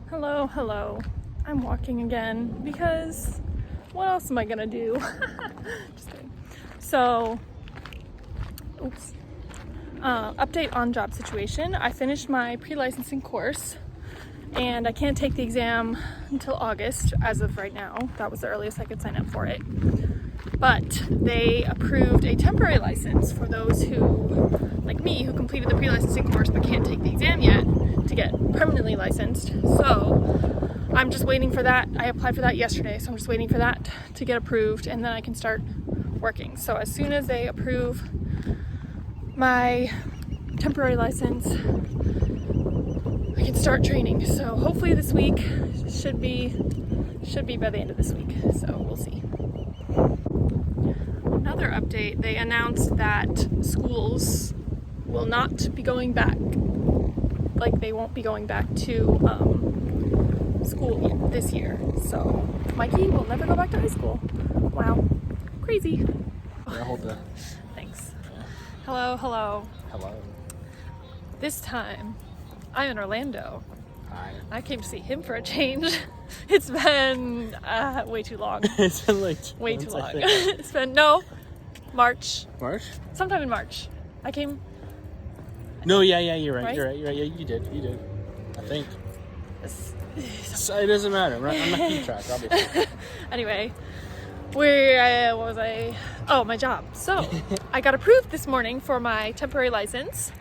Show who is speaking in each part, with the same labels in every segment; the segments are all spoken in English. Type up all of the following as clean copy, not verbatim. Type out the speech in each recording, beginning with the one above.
Speaker 1: Hello. I'm walking again because what else am I gonna do? Just kidding. So, update on job situation. I finished my pre-licensing course and I can't take the exam until August as of right now. That was the earliest I could sign up for it. But they approved a temporary license for those who, like me, who completed the pre-licensing course but can't take the exam yet to get permanently licensed. So I'm just waiting for that. I applied for that yesterday, so I'm just waiting for that to get approved and then I can start working. So as soon as they approve my temporary license, I can start training. So hopefully this week should be by the end of this week. So we'll see. Another update, they announced that schools will not be going back. Like they won't be going back to school this year. So Mikey will never go back to high school. Wow, crazy.
Speaker 2: Yeah, hold that.
Speaker 1: Thanks. Hello.
Speaker 2: Hello.
Speaker 1: This time, I'm in Orlando.
Speaker 2: Hi.
Speaker 1: I came to see him for a change. It's been way too long.
Speaker 2: It's been like
Speaker 1: Way too
Speaker 2: months,
Speaker 1: long.
Speaker 2: I think.
Speaker 1: It's been, March.
Speaker 2: March?
Speaker 1: Sometime in March. I came.
Speaker 2: No, yeah, you're right.
Speaker 1: Right?
Speaker 2: You're right. Yeah, you did. I think.
Speaker 1: This-
Speaker 2: So it doesn't matter. I'm not keeping track, obviously.
Speaker 1: Anyway, what was I? Oh, my job. So I got approved this morning for my temporary license.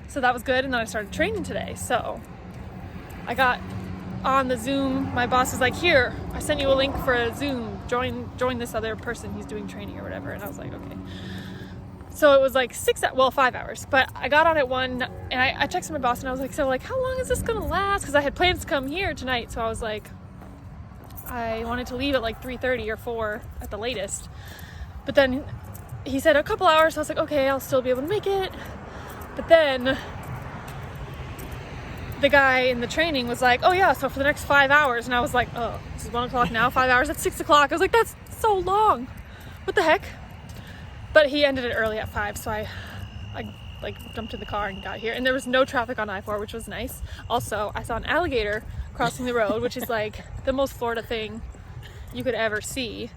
Speaker 1: So that was good. And then I started training today. So I got on the Zoom. My boss was like, here, I sent you a link for a Zoom. Join this other person who's doing training or whatever. And I was like, okay. So it was like 5 hours, but I got on at 1 and I texted my boss and I was like, so like, how long is this gonna last? Cause I had plans to come here tonight. So I was like, I wanted to leave at like 3:30 or 4 at the latest. But then he said a couple hours. So I was like, okay, I'll still be able to make it. But then the guy in the training was like, oh yeah, so for the next 5 hours. And I was like, oh, this is 1 o'clock now, 5 hours, that's 6 o'clock. I was like, that's so long. What the heck? But he ended it early at 5, so I like jumped in the car and got here. And there was no traffic on I-4, which was nice. Also, I saw an alligator crossing the road, which is like the most Florida thing you could ever see.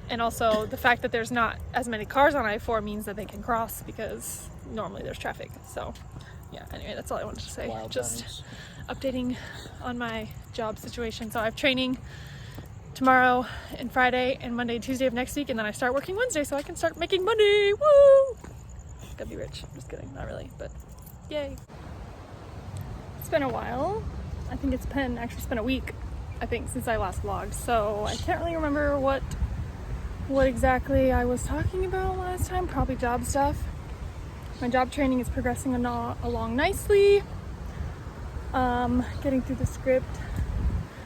Speaker 1: And also the fact that there's not as many cars on I-4 means that they can cross because normally there's traffic. So yeah, anyway, that's all I wanted to say.
Speaker 2: Wild
Speaker 1: Just
Speaker 2: times.
Speaker 1: updating on my job situation. So I have training tomorrow and Friday and Monday and Tuesday of next week, and then I start working Wednesday so I can start making money. Woo! Gotta be rich. Just kidding, not really, but yay. It's been a while. I think it's been a week, I think, since I last vlogged, so I can't really remember what exactly I was talking about last time. Probably job stuff. My job training is progressing along nicely. Getting through the script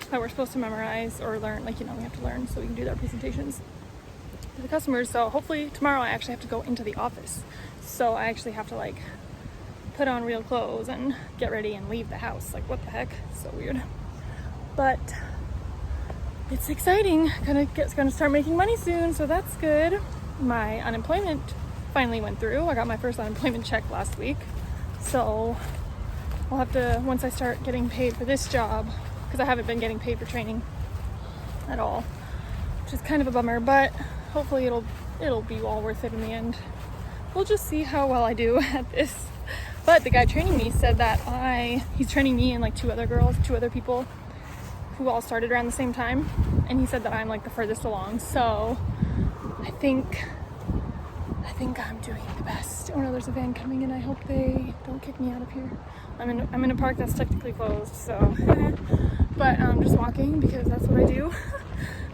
Speaker 1: that we're supposed to memorize or learn, we have to learn so we can do our presentations to the customers. So hopefully tomorrow I actually have to go into the office. So I actually have to put on real clothes and get ready and leave the house. Like, what the heck? It's so weird. But it's exciting. Gonna start making money soon, so that's good. My unemployment finally went through. I got my first unemployment check last week. So I'll have to, once I start getting paid for this job, because I haven't been getting paid for training at all, which is kind of a bummer, but hopefully it'll be all worth it in the end. We'll just see how well I do at this. But the guy training me said that he's training me and two other people who all started around the same time, and he said that I'm the furthest along. So I think I'm doing the best. Oh no, there's a van coming in. I hope they don't kick me out of here. I'm in a park that's technically closed, so but I'm just walking because that's what I do.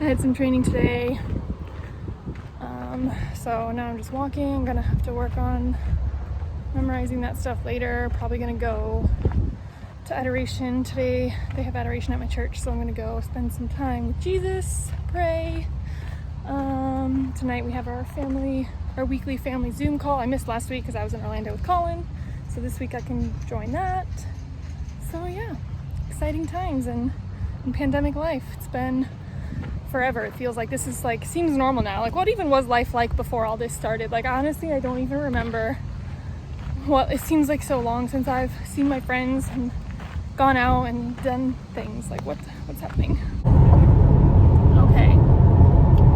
Speaker 1: I had some training today, so now I'm just walking. I'm gonna have to work on memorizing that stuff later. Probably gonna go to adoration today. They have adoration at my church, so I'm gonna go spend some time with Jesus, pray. Tonight we have our weekly family Zoom call. I missed last week because I was in Orlando with Colin, so this week I can join that. So yeah, exciting times in pandemic life. It's been forever. It feels like this is seems normal now. What even was life like before all this started? Honestly, I don't even remember. It seems so long since I've seen my friends and gone out and done things. Like what's happening? Okay,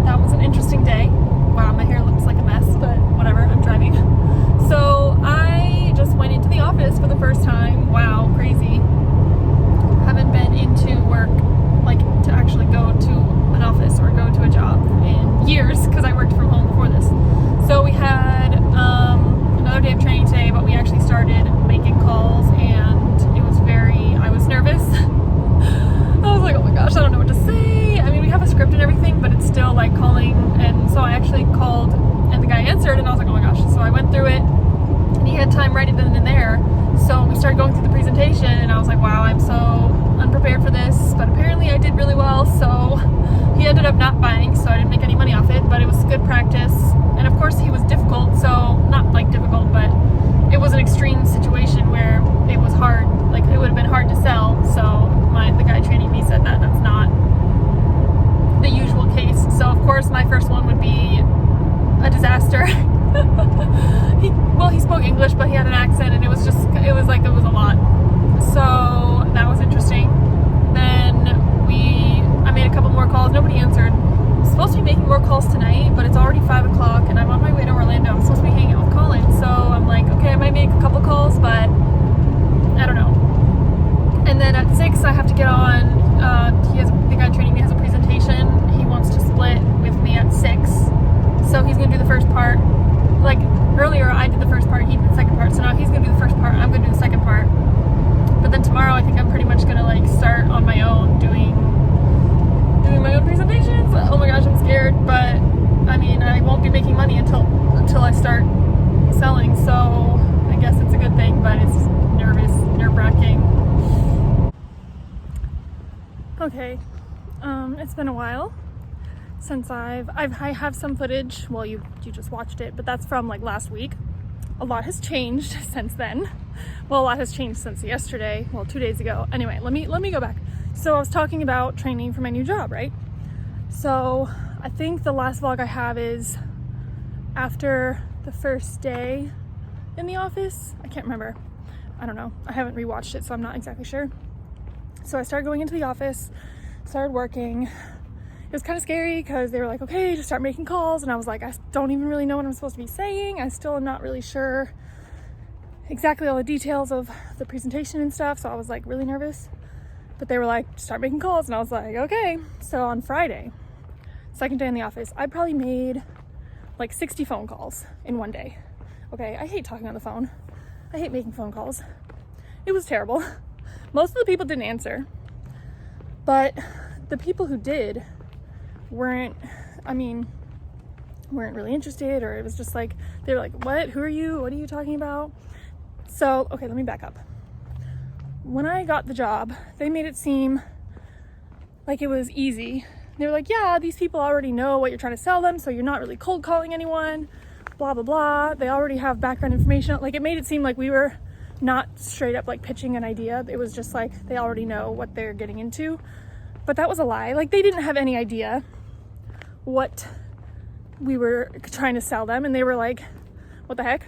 Speaker 1: that was an interesting day. Wow, my hair looks like a mess, but whatever, I'm driving. So I just went into the office for the first time. Wow, crazy. Haven't been into work, like to actually go to an office or go to a job in years, because I worked from home before this. So we had another day of training today, but we actually started making calls, and I was nervous. I was like, oh my gosh, I don't know what to say. I mean, we have a script and everything, but it's still like calling. And so I actually called, and the guy answered, and I was like, oh my gosh. So I went through it, and he had time right then and there. So we started going through the presentation, and I was like, wow, I'm so unprepared for this. But apparently I did really well. So he ended up not buying, so I didn't make any money off it, but it was good practice. And of course he was difficult, so not like difficult, but it was an extreme situation where it was hard. Like it would have been hard to sell. So the guy training me said that that's not the usual case. So of course my first one would be a disaster. He spoke English, but he had an accent, and it was a lot. So that was interesting. Then I made a couple more calls. Nobody answered. I'm supposed to be making more calls tonight, but it's already 5 o'clock, and I'm on my way to Orlando. I'm supposed to be hanging out with Colin. So I'm like, okay, I might make a couple calls, but I don't know. And then at 6, I have to get on. The guy training me has a presentation. He wants to split with me at 6. So he's going to do the first part. Like earlier, I did the first part, he did the second part. So now he's going to do the first part, I'm going to do the second part. But then tomorrow, I think I'm pretty much going to like start on my own doing my own presentations. Oh my gosh, I'm scared. But I mean, I won't be making money until I start selling. So I guess it's a good thing, but it's nerve-wracking. Okay, it's been a while since I have some footage. Well, you just watched it, but that's from like last week. A lot has changed since then. Well, a lot has changed since yesterday. Well, 2 days ago. Anyway, let me go back. So I was talking about training for my new job, right? So I think the last vlog I have is after the first day in the office. I can't remember. I don't know. I haven't rewatched it, so I'm not exactly sure. So I started going into the office, started working. It was kind of scary because they were like, okay, just start making calls. And I was like, I don't even really know what I'm supposed to be saying. I still am not really sure exactly all the details of the presentation and stuff. So I was like really nervous. But they were like, start making calls. And I was like, okay. So on Friday, second day in the office, I probably made like 60 phone calls in one day. Okay, I hate talking on the phone. I hate making phone calls. It was terrible. Most of the people didn't answer. But the people who did weren't really interested, or it was just like, they were like, what? Who are you? What are you talking about? So, okay, let me back up. When I got the job, they made it seem like it was easy. They were like, yeah, these people already know what you're trying to sell them, so you're not really cold calling anyone, blah, blah, blah. They already have background information. Like, it made it seem like we were not straight up like pitching an idea. It was just like, they already know what they're getting into. But that was a lie. Like, they didn't have any idea what we were trying to sell them, and they were like, what the heck?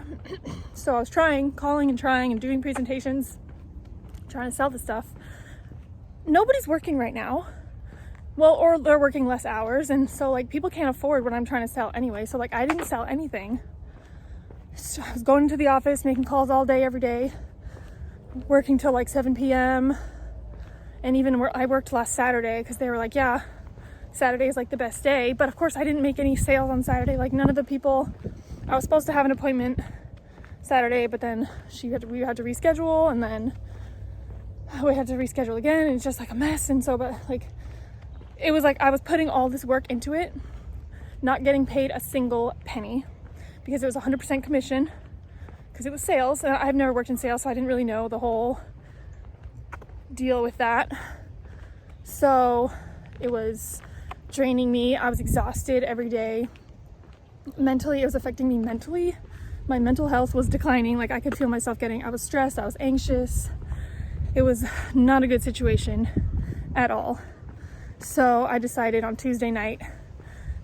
Speaker 1: So I was calling and doing presentations, trying to sell the stuff. Nobody's working right now. Well, or they're working less hours, and so like people can't afford what I'm trying to sell anyway. So like I didn't sell anything. So I was going into the office, making calls all day, every day, working till like 7 p.m. And even I worked last Saturday because they were like, yeah, Saturday is like the best day. But of course I didn't make any sales on Saturday. Like none of the people, I was supposed to have an appointment Saturday, but then we had to reschedule, and then we had to reschedule again, and it's just like a mess. And so, but like, it was like I was putting all this work into it, not getting paid a single penny because it was 100% commission because it was sales. And I've never worked in sales, so I didn't really know the whole deal with that. So it was draining me. I was exhausted every day. Mentally, it was affecting me mentally. My mental health was declining. Like I could feel myself I was stressed, I was anxious. It was not a good situation at all. So I decided on Tuesday night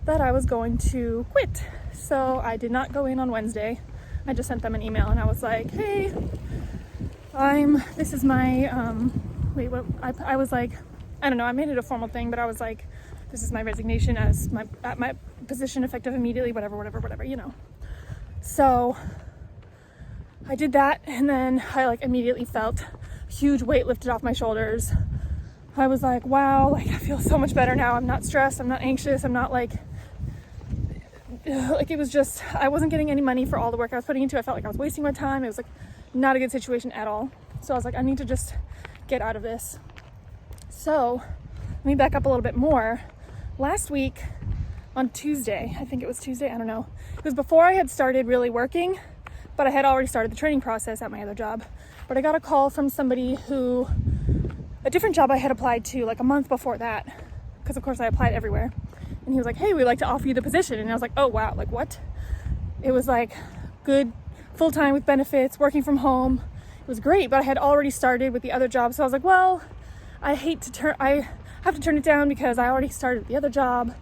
Speaker 1: that I was going to quit. So I did not go in on Wednesday. I just sent them an email and I was like, hey, this is my wait, what, I was like, I don't know, I made it a formal thing, but I was like, this is my resignation as at my position effective immediately, whatever, you know. So I did that, and then I like immediately felt a huge weight lifted off my shoulders. I was like, wow, like I feel so much better now. I'm not stressed, I'm not anxious, I'm not like it was just, I wasn't getting any money for all the work I was putting into it. I felt like I was wasting my time. It was like not a good situation at all. So I was like, I need to just get out of this. So let me back up a little bit more. Last week on Tuesday, I think it was Tuesday, I don't know. It was before I had started really working, but I had already started the training process at my other job. But I got a call from somebody who, a different job I had applied to like a month before that, because of course I applied everywhere. And he was like, hey, we'd like to offer you the position. And I was like, oh wow, like what? It was like good, full-time with benefits, working from home. It was great, but I had already started with the other job. So I was like, well, I have to turn it down because I already started the other job.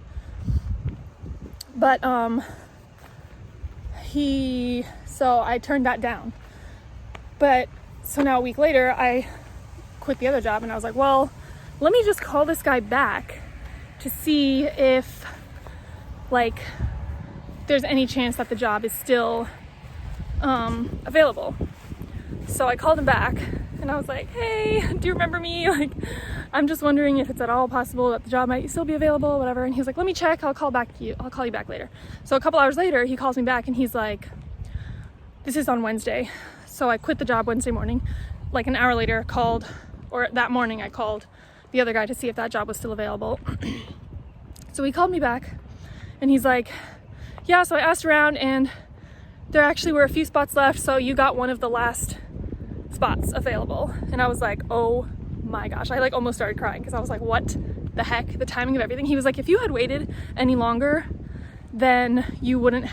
Speaker 1: But so I turned that down. But so now a week later, I quit the other job, and I was like, well, let me just call this guy back to see if like there's any chance that the job is still available. So I called him back, and I was like, hey, do you remember me? Like, I'm just wondering if it's at all possible that the job might still be available, whatever. And he was like, let me check, I'll call you back later. So a couple hours later, he calls me back, and he's like, this is on Wednesday. So I quit the job Wednesday morning. Like an hour later, that morning I called the other guy to see if that job was still available. So he called me back, and he's like, yeah, so I asked around, and there actually were a few spots left, so you got one of the last spots available. And I was like, oh my gosh, I like almost started crying, because I was like, what the heck, the timing of everything. He was like, if you had waited any longer, then it wouldn't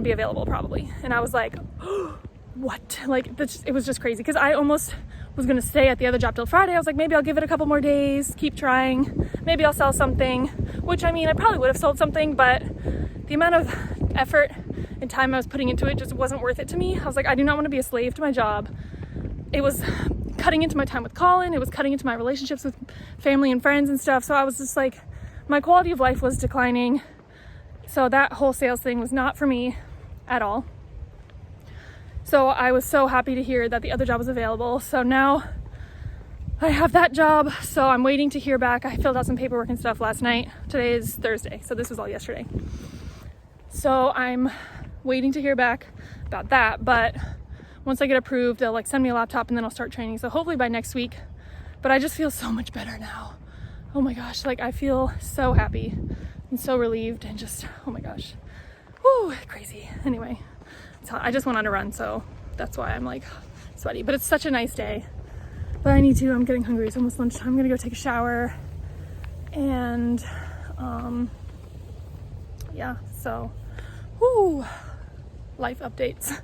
Speaker 1: be available probably. And I was like, oh, what? Like, it was just crazy, because I almost was gonna stay at the other job till Friday. I was like, maybe I'll give it a couple more days, keep trying, maybe I'll sell something, which I mean, I probably would have sold something, but the amount of effort and time I was putting into it just wasn't worth it to me. I was like, I do not want to be a slave to my job. It was cutting into my time with Colin, it was cutting into my relationships with family and friends and stuff. So I was just like, my quality of life was declining. So that whole sales thing was not for me at all. So I was so happy to hear that the other job was available. So now I have that job. So I'm waiting to hear back. I filled out some paperwork and stuff last night. Today is Thursday, so this was all yesterday. So I'm waiting to hear back about that. But once I get approved, they'll like send me a laptop, and then I'll start training. So hopefully by next week. But I just feel so much better now. Oh my gosh, like I feel so happy and so relieved, and just, oh my gosh. Woo, crazy. Anyway. I just went on a run, so that's why I'm like sweaty, but it's such a nice day. But I'm getting hungry. It's almost lunchtime. I'm gonna go take a shower, and yeah, so life updates.